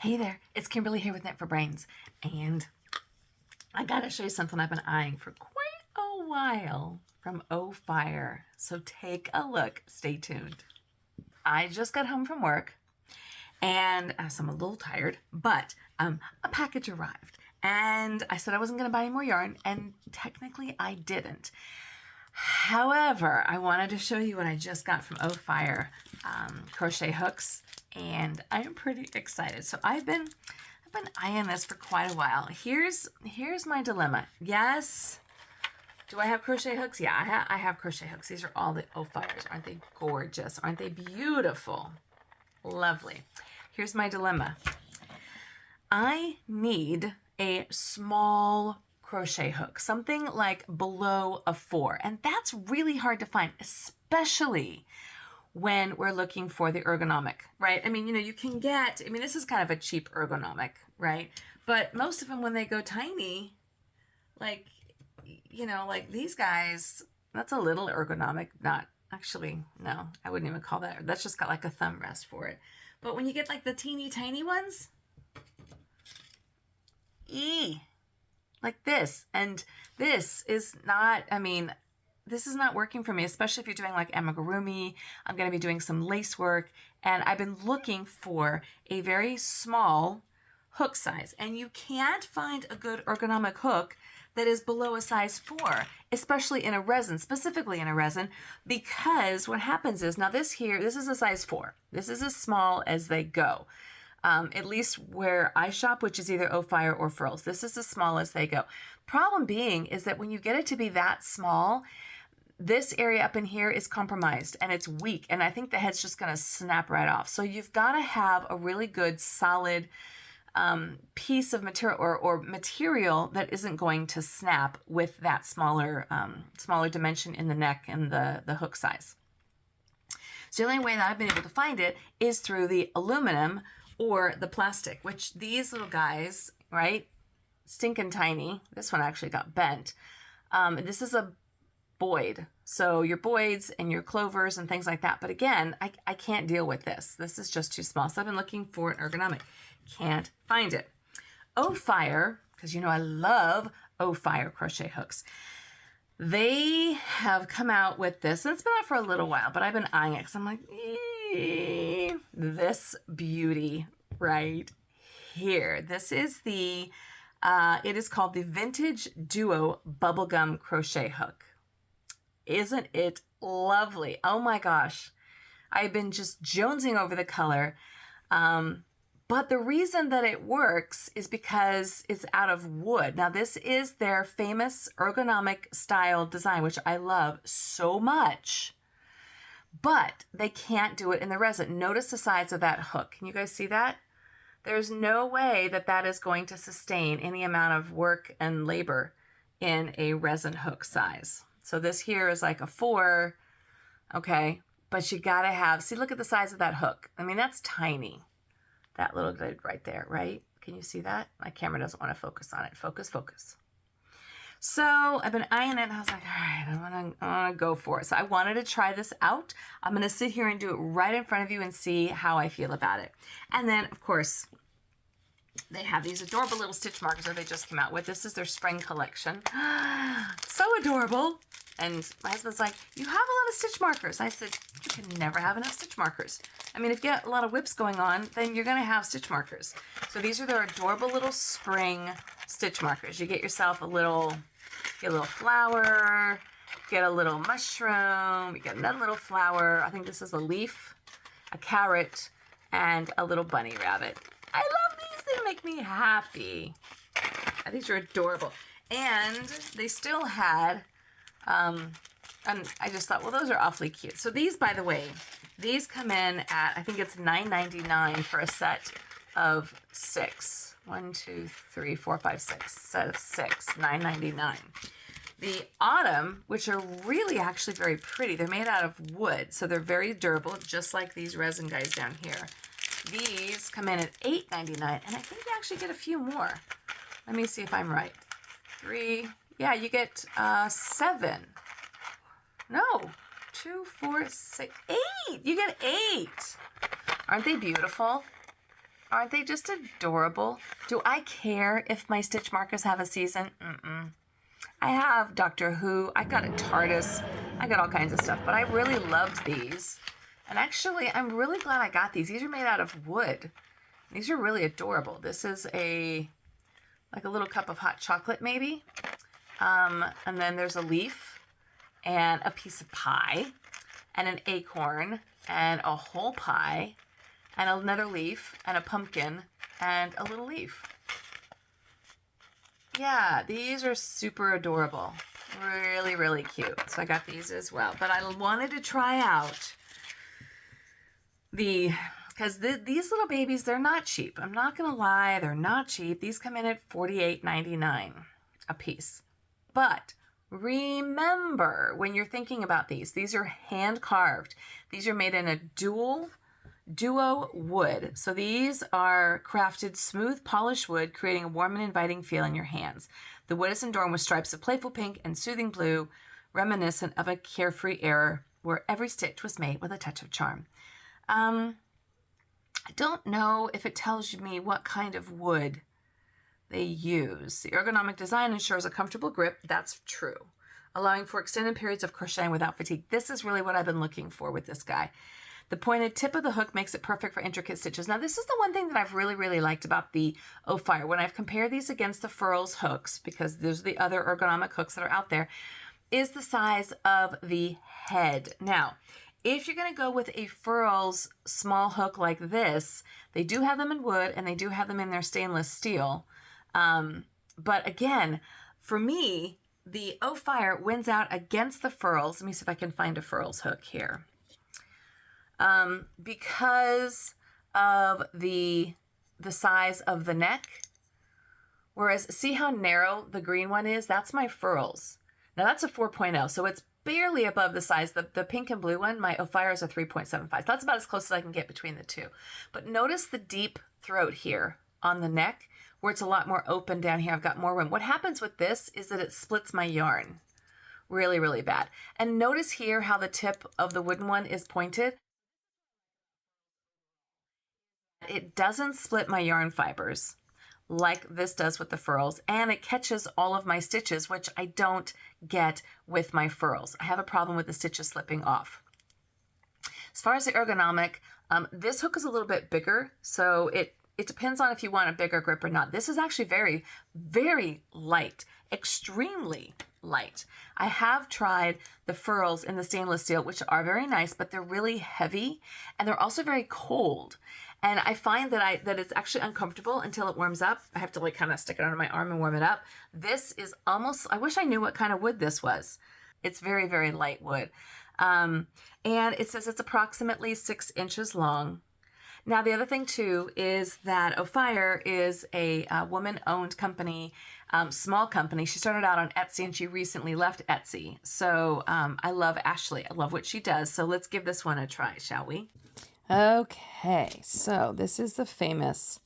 Hey there, it's Kimberly here with Knit for Brains, and I gotta show you something I've been eyeing for quite a while from Ophire. So take a look, stay tuned. I just got home from work, and so I'm a little tired, but a package arrived, and I said I wasn't gonna buy any more yarn, and technically I didn't. However, I wanted to show you what I just got from Ophire crochet hooks, and I'm pretty excited. So I've been eyeing this for quite a while. Here's my dilemma. Yes, do I have crochet hooks? Yeah, I have crochet hooks. These are all the Ophires. Aren't they gorgeous? Aren't they beautiful? Lovely. Here's my dilemma. I need a small crochet hook, something like below a 4, and that's really hard to find, especially when we're looking for the ergonomic, right? I mean, you can get, this is kind of a cheap ergonomic, right? But most of them, when they go tiny, like these guys, that's a little ergonomic. Not actually, no, I wouldn't even call that. That's just got like a thumb rest for it. But when you get like the teeny tiny ones, like this, and this is not, this is not working for me, especially if you're doing like amigurumi. I'm going to be doing some lace work, and I've been looking for a very small hook size, and you can't find a good ergonomic hook that is below a size 4, especially in a resin, specifically in a resin, because what happens is, now this is a size 4. This is as small as they go. At least where I shop, which is either Ophire or Furls. This is as small as they go. Problem being is that when you get it to be that small, this area up in here is compromised and it's weak, and I think the head's just going to snap right off. So you've got to have a really good solid piece of material or material that isn't going to snap with that smaller dimension in the neck and the hook size. So the only way that I've been able to find it is through the aluminum or the plastic, which these little guys, right, stinking tiny. This one actually got bent. This is a Boyd. So your Boyds and your Clovers and things like that. But again, I can't deal with this. This is just too small. So I've been looking for an ergonomic. Can't find it. Ophire, because I love Ophire crochet hooks. They have come out with this, and it's been out for a little while, but I've been eyeing it because I'm like, this beauty right here. This is it is called the Vintage Duo Bubblegum Crochet Hook. Isn't it lovely? Oh my gosh. I've been just jonesing over the color. But the reason that it works is because it's out of wood. Now, this is their famous ergonomic style design, which I love so much. But they can't do it in the resin. Notice the size of that hook. Can you guys see that? There's no way that that is going to sustain any amount of work and labor in a resin hook size. So this here is like a 4, okay? But you gotta have, see, look at the size of that hook. That's tiny. That little grid right there, right? Can you see that? My camera doesn't want to focus on it. Focus, focus. So I've been eyeing it, and I was like, all right, I'm gonna go for it. So I wanted to try this out. I'm gonna sit here and do it right in front of you and see how I feel about it. And then, of course, they have these adorable little stitch markers that they just came out with. This is their spring collection. So adorable. And my husband's like, you have a lot of stitch markers. I said, you can never have enough stitch markers. If you get a lot of whips going on, then you're going to have stitch markers. So these are their adorable little spring stitch markers. You get yourself get a little flower, get a little mushroom, you get another little flower. I think this is a leaf, a carrot, and a little bunny rabbit. I love these. They make me happy. These are adorable. And they still had... and I just thought, well, those are awfully cute. So these, by the way, these come in at, I think it's $9.99 for a set of 6. 1, 2, 3, 4, 5, 6. Set of 6, $9.99. The autumn, which are really actually very pretty. They're made out of wood, so they're very durable, just like these resin guys down here. These come in at $8.99, and I think you actually get a few more. Let me see if I'm right. 3. Yeah, you get 7. No, 2, 4, 6, 8. You get 8. Aren't they beautiful? Aren't they just adorable? Do I care if my stitch markers have a season? Mm-mm. I have Doctor Who, I got a TARDIS, I got all kinds of stuff, but I really loved these. And actually, I'm really glad I got these. These are made out of wood. These are really adorable. This is like a little cup of hot chocolate maybe. And then there's a leaf and a piece of pie and an acorn and a whole pie and another leaf and a pumpkin and a little leaf. Yeah, these are super adorable. Really, really cute. So I got these as well. But I wanted to try out because these little babies, they're not cheap. I'm not going to lie, they're not cheap. These come in at $48.99 a piece. But remember, when you're thinking about these are hand carved. These are made in a duo wood. So these are crafted smooth polished wood, creating a warm and inviting feel in your hands. The wood is adorned with stripes of playful pink and soothing blue, reminiscent of a carefree era where every stitch was made with a touch of charm. I don't know if it tells me what kind of wood they use. The ergonomic design ensures a comfortable grip. That's true. Allowing for extended periods of crocheting without fatigue. This is really what I've been looking for with this guy. The pointed tip of the hook makes it perfect for intricate stitches. Now, this is the one thing that I've really, really liked about the Ophire. When I've compared these against the Furls hooks, because there's the other ergonomic hooks that are out there, is the size of the head. Now, if you're going to go with a Furls small hook like this, they do have them in wood and they do have them in their stainless steel. But again, for me, the Ophire wins out against the Furls. Let me see if I can find a Furls hook here. Because of the size of the neck. Whereas, see how narrow the green one is? That's my Furls. Now, that's a 4.0, so it's barely above the size. The pink and blue one, my Ophire is a 3.75. So that's about as close as I can get between the two. But notice the deep throat here on the neck, where it's a lot more open down here. I've got more room. What happens with this is that it splits my yarn really, really bad. And notice here how the tip of the wooden one is pointed. It doesn't split my yarn fibers like this does with the Furls, and it catches all of my stitches, which I don't get with my Furls. I have a problem with the stitches slipping off. As far as the ergonomic, this hook is a little bit bigger, so it depends on if you want a bigger grip or not. This is actually very, very light, extremely light. I have tried the Furls in the stainless steel, which are very nice, but they're really heavy and they're also very cold. And I find that it's actually uncomfortable until it warms up. I have to like kind of stick it under my arm and warm it up. This is almost, I wish I knew what kind of wood this was. It's very, very light wood. And it says it's approximately 6 inches long. Now, the other thing too is that Ophire is a woman-owned company, small company. She started out on Etsy and she recently left Etsy. So I love Ashley. I love what she does. So let's give this one a try, shall we? Okay, so this is the famous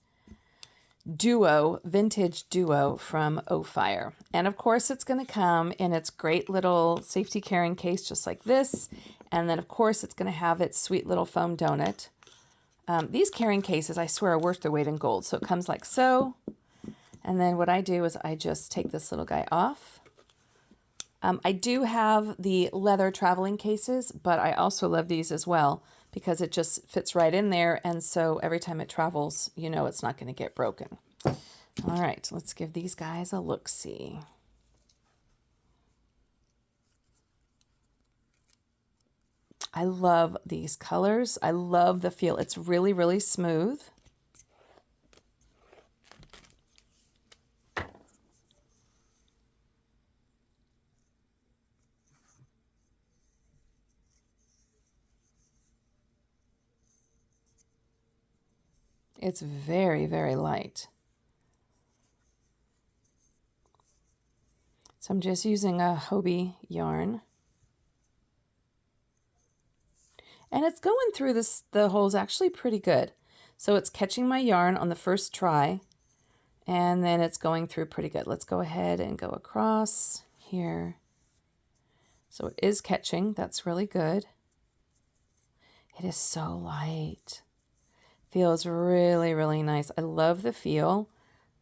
vintage duo from Ophire. And of course, it's going to come in its great little safety carrying case, just like this. And then, of course, it's going to have its sweet little foam donut. These carrying cases, I swear, are worth their weight in gold. So it comes like so. And then what I do is I just take this little guy off. I do have the leather traveling cases, but I also love these as well because it just fits right in there. And so every time it travels, you know it's not going to get broken. All right, let's give these guys a look-see. I love these colors. I love the feel. It's really, really smooth. It's very, very light. So I'm just using a Hobie yarn. And it's going through the holes actually pretty good. So it's catching my yarn on the first try, and then it's going through pretty good. Let's go ahead and go across here. So it is catching. That's really good. It is so light. Feels really, really nice. I love the feel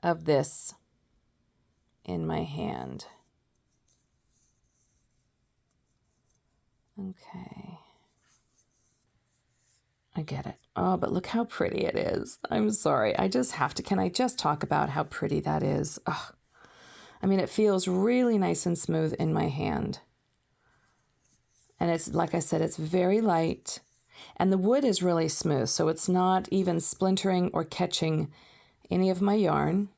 of this in my hand. Okay. I get it. Oh, but look how pretty it is. I'm sorry. I just have to. Can I just talk about how pretty that is? Oh, I mean, it feels really nice and smooth in my hand. And it's, like I said, it's very light. And the wood is really smooth, so it's not even splintering or catching any of my yarn.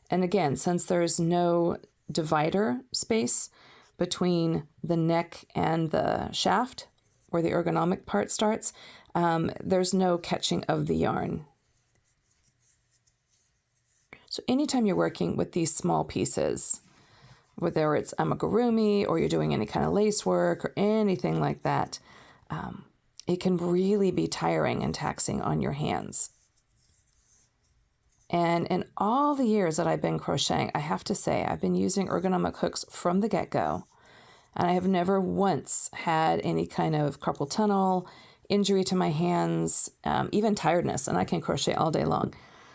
And again, since there's no divider space between the neck and the shaft, where the ergonomic part starts, there's no catching of the yarn. So anytime you're working with these small pieces, whether it's amigurumi or you're doing any kind of lace work or anything like that, it can really be tiring and taxing on your hands. And in all the years that I've been crocheting, I have to say I've been using ergonomic hooks from the get-go, and I have never once had any kind of carpal tunnel, injury to my hands, even tiredness, and I can crochet all day long.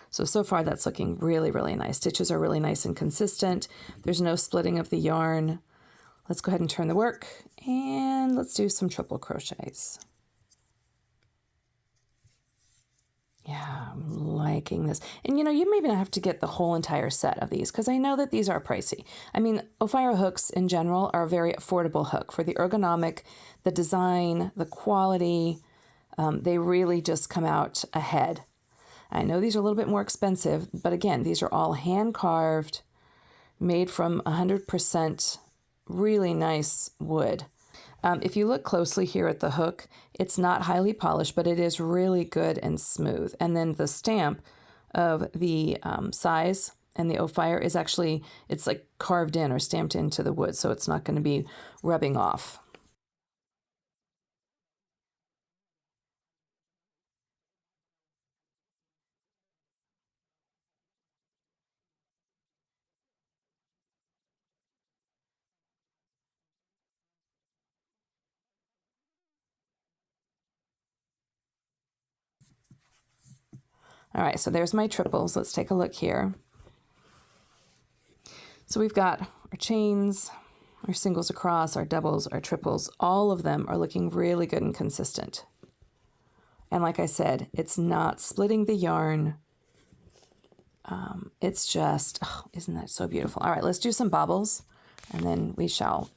So far that's looking really, really nice. Stitches are really nice and consistent. There's no splitting of the yarn. Let's go ahead and turn the work, and let's do some triple crochets. Yeah, I'm liking this. And you maybe not have to get the whole entire set of these, because I know that these are pricey. I mean, Ophire hooks in general are a very affordable hook. For the ergonomic, the design, the quality, they really just come out ahead. I know these are a little bit more expensive, but again, these are all hand-carved, made from 100% really nice wood. If you look closely here at the hook, it's not highly polished, but it is really good and smooth. And then the stamp of the size and the Ophire is actually, it's like carved in or stamped into the wood, so it's not going to be rubbing off. All right, so there's my triples. Let's take a look here. So we've got our chains, our singles across, our doubles, our triples. All of them are looking really good and consistent. And like I said, it's not splitting the yarn. It's just, oh, isn't that so beautiful? All right, let's do some bobbles, and then we shall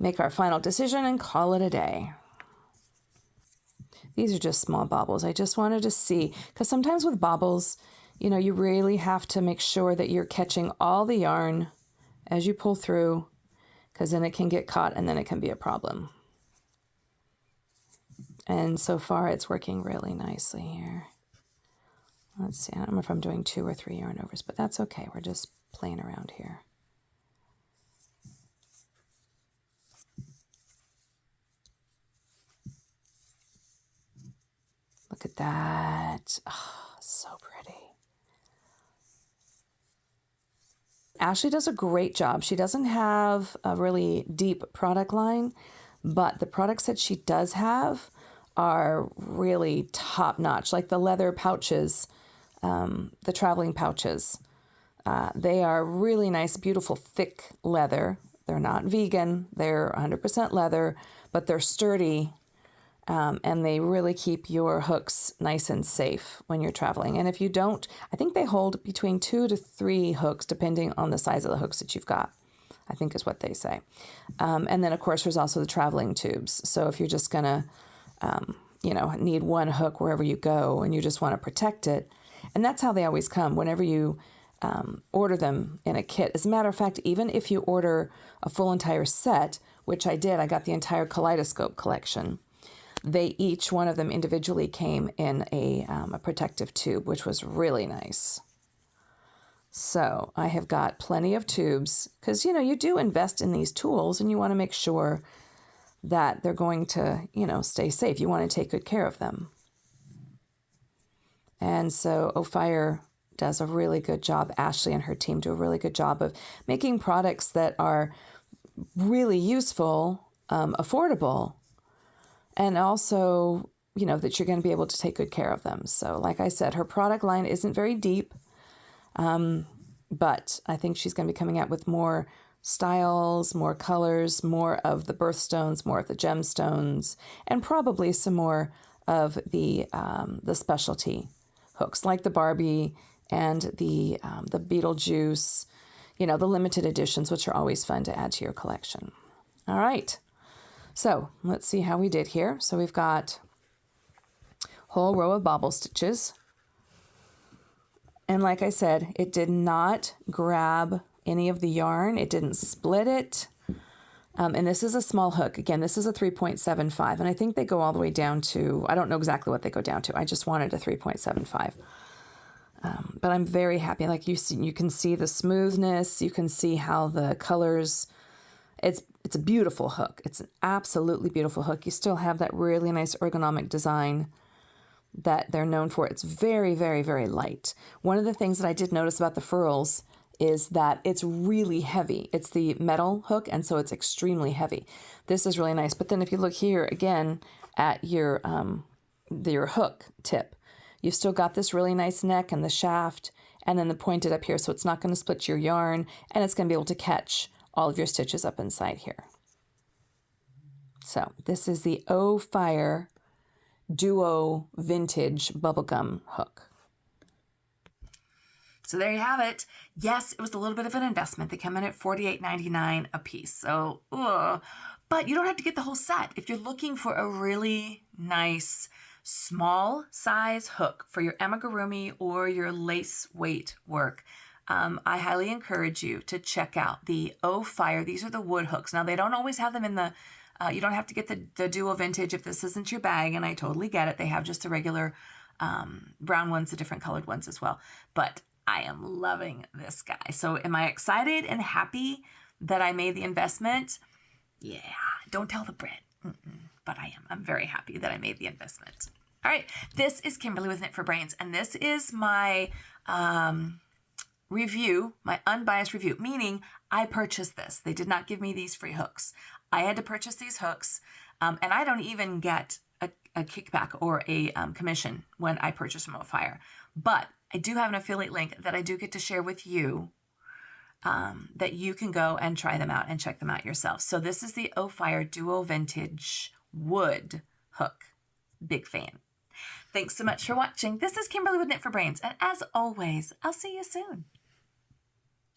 make our final decision and call it a day. These are just small bobbles. I just wanted to see, because sometimes with bobbles, you really have to make sure that you're catching all the yarn as you pull through, because then it can get caught and then it can be a problem. And so far it's working really nicely here. Let's see, I don't know if I'm doing 2 or 3 yarn overs, but that's okay. We're just playing around here. Look at that. Oh, so pretty. Ashley does a great job. She doesn't have a really deep product line, but the products that she does have are really top notch, like the leather pouches, the traveling pouches. They are really nice, beautiful, thick leather. They're not vegan. They're 100% leather, but they're sturdy, and they really keep your hooks nice and safe when you're traveling. And if you don't, I think they hold between 2 to 3 hooks, depending on the size of the hooks that you've got, I think is what they say. And then, of course, there's also the traveling tubes. So if you're just going to, need one hook wherever you go and you just want to protect it, and that's how they always come whenever you order them in a kit. As a matter of fact, even if you order a full entire set, which I did, I got the entire Kaleidoscope collection. They each one of them individually came in a protective tube, which was really nice. So I have got plenty of tubes because, you do invest in these tools and you want to make sure that they're going to, stay safe. You want to take good care of them. And so Ophire does a really good job. Ashley and her team do a really good job of making products that are really useful, affordable, and also, you know, that you're going to be able to take good care of them. So like I said, her product line isn't very deep, but I think she's going to be coming out with more styles, more colors, more of the birthstones, more of the gemstones, and probably some more of the specialty hooks, like the Barbie and the Beetlejuice, you know, the limited editions, which are always fun to add to your collection. All right, so let's see how we did here. So we've got whole row of bobble stitches. And like I said, it did not grab any of the yarn. It didn't split it. And this is a small hook. Again, this is a 3.75. And I think they go all the way down to, I don't know exactly what they go down to. I just wanted a 3.75. But I'm very happy. Like you can see the smoothness. You can see how the colors, it's a beautiful hook. It's an absolutely beautiful hook. You still have that really nice ergonomic design that they're known for. It's very, very, very light. One of the things that I did notice about the furls is that it's really heavy. It's the metal hook, and so it's extremely heavy. This is really nice. But then if you look here again at your hook tip, you've still got this really nice neck and the shaft, and then the pointed up here, so it's not going to split your yarn, and it's going to be able to catch all of your stitches up inside here. So this is the Ophire Duo Vintage Bubblegum Hook. So there you have it. Yes, it was a little bit of an investment. They come in at $48.99 a piece. So, but you don't have to get the whole set. If you're looking for a really nice small size hook for your amigurumi or your lace weight work, I highly encourage you to check out the Ophire. These are the wood hooks. Now, they don't always have them in the, you don't have to get the Duo Vintage if this isn't your bag, and I totally get it. They have just the regular brown ones, the different colored ones as well. But I am loving this guy. So am I excited and happy that I made the investment? Yeah, don't tell the Brit. But I am. I'm very happy that I made the investment. All right, this is Kimberly with Knit for Brains, and this is my review, my unbiased review, meaning I purchased this. They did not give me these free hooks. I had to purchase these hooks, and I don't even get a kickback or a commission when I purchase from Ophire. But I do have an affiliate link that I do get to share with you, that you can go and try them out and check them out yourself. So this is the Ophire Duo Vintage Wood Hook. Big fan. Thanks so much for watching. This is Kimberly with Knit for Brains, and as always, I'll see you soon.